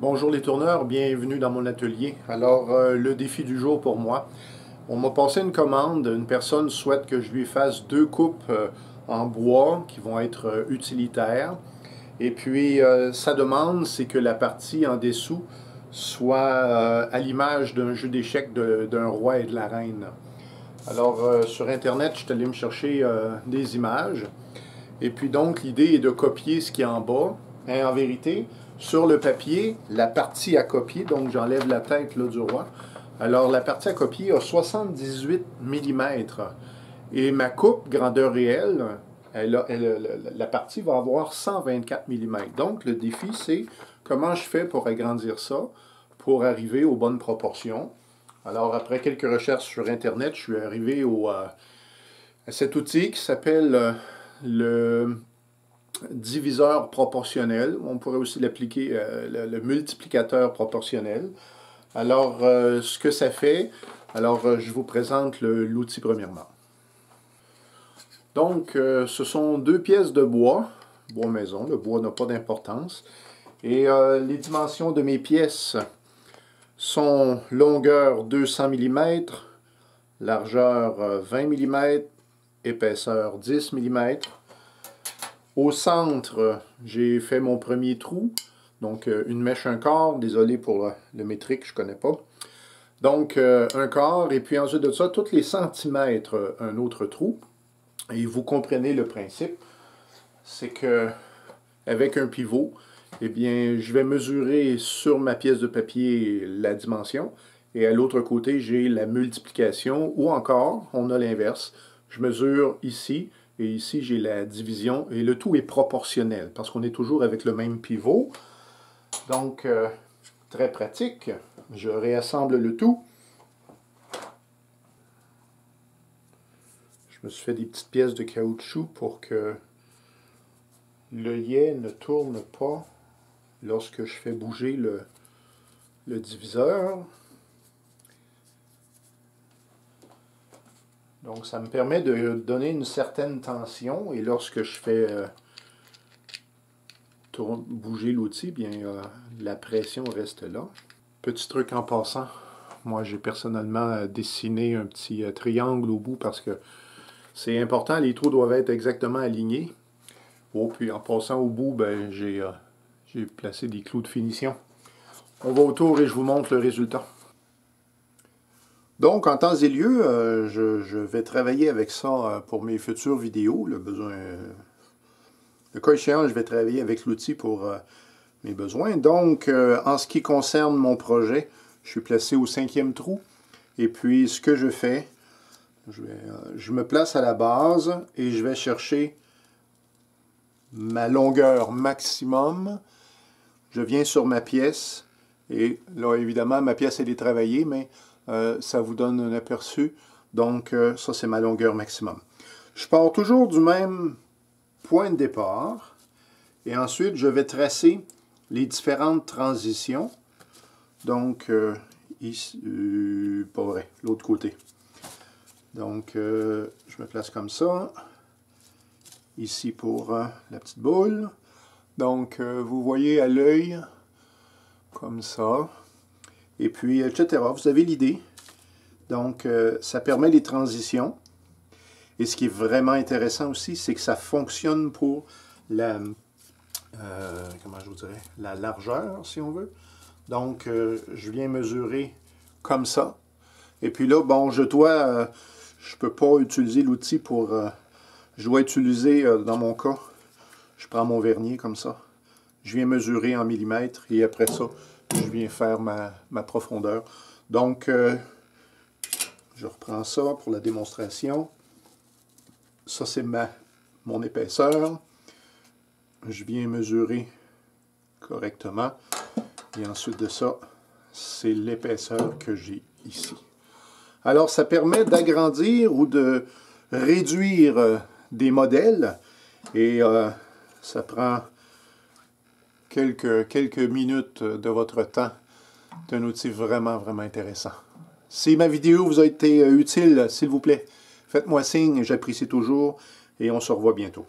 Bonjour les tourneurs, bienvenue dans mon atelier. Alors, le défi du jour pour moi, on m'a passé une commande, une personne souhaite que je lui fasse deux coupes en bois qui vont être utilitaires. Et puis, sa demande, c'est que la partie en dessous soit à l'image d'un jeu d'échecs d'un roi et de la reine. Alors, sur Internet, je suis allé me chercher des images. Et puis donc, l'idée est de copier ce qui est en bas. Et en vérité, sur le papier, la partie à copier, donc j'enlève la tête là, du roi. Alors, la partie à copier a 78 mm. Et ma coupe, grandeur réelle, la partie va avoir 124 mm. Donc, le défi, c'est comment je fais pour agrandir ça, pour arriver aux bonnes proportions. Alors, après quelques recherches sur Internet, je suis arrivé à cet outil qui s'appelle le diviseur proportionnel. On pourrait aussi l'appliquer, le multiplicateur proportionnel. Alors, ce que ça fait, je vous présente l'outil premièrement. Donc, ce sont deux pièces de bois maison. Le bois n'a pas d'importance. Et les dimensions de mes pièces sont longueur 200 mm, largeur 20 mm, épaisseur 10 mm. Au centre, j'ai fait mon premier trou, donc une mèche un quart, désolé pour le métrique, je ne connais pas. Donc un quart, et puis ensuite de ça, tous les centimètres, un autre trou. Et vous comprenez le principe, c'est que avec un pivot, eh bien, je vais mesurer sur ma pièce de papier la dimension, et à l'autre côté, j'ai la multiplication, ou encore, on a l'inverse. Je mesure ici, et ici, j'ai la division, et le tout est proportionnel, parce qu'on est toujours avec le même pivot. Donc, très pratique. Je réassemble le tout. Je me suis fait des petites pièces de caoutchouc pour que l'œillet ne tourne pas lorsque je fais bouger le diviseur. Donc, ça me permet de donner une certaine tension, et lorsque je fais bouger l'outil, bien la pression reste là. Petit truc en passant, moi j'ai personnellement dessiné un petit triangle au bout parce que c'est important, les trous doivent être exactement alignés. Oh, puis en passant au bout, ben, j'ai placé des clous de finition. On va autour et je vous montre le résultat. Donc, en temps et lieu, je vais travailler avec ça pour mes futures vidéos. Le cas échéant, je vais travailler avec l'outil pour mes besoins. Donc, en ce qui concerne mon projet, je suis placé au 5e trou. Et puis, ce que je fais, je me place à la base et je vais chercher ma longueur maximum. Je viens sur ma pièce. Et là, évidemment, ma pièce, elle est travaillée, mais ça vous donne un aperçu. Donc, ça, c'est ma longueur maximum. Je pars toujours du même point de départ. Et ensuite, je vais tracer les différentes transitions. Donc, ici, pas vrai, l'autre côté. Donc, je me place comme ça. Ici pour la petite boule. Donc, vous voyez à l'œil, comme ça. Et puis, etc. Vous avez l'idée. Donc, ça permet les transitions. Et ce qui est vraiment intéressant aussi, c'est que ça fonctionne pour la, comment je vous dirais, la largeur, si on veut. Donc, je viens mesurer comme ça. Et puis là, bon, je ne peux pas utiliser l'outil pour... je dois utiliser, dans mon cas, je prends mon vernier comme ça. Je viens mesurer en millimètres et après ça, je viens faire ma profondeur. Donc, je reprends ça pour la démonstration. Ça, c'est mon épaisseur. Je viens mesurer correctement. Et ensuite de ça, c'est l'épaisseur que j'ai ici. Alors, ça permet d'agrandir ou de réduire des modèles. Et ça prend quelques minutes de votre temps. C'est un outil vraiment, vraiment intéressant. Si ma vidéo vous a été utile, s'il vous plaît, faites-moi signe, j'apprécie toujours et on se revoit bientôt.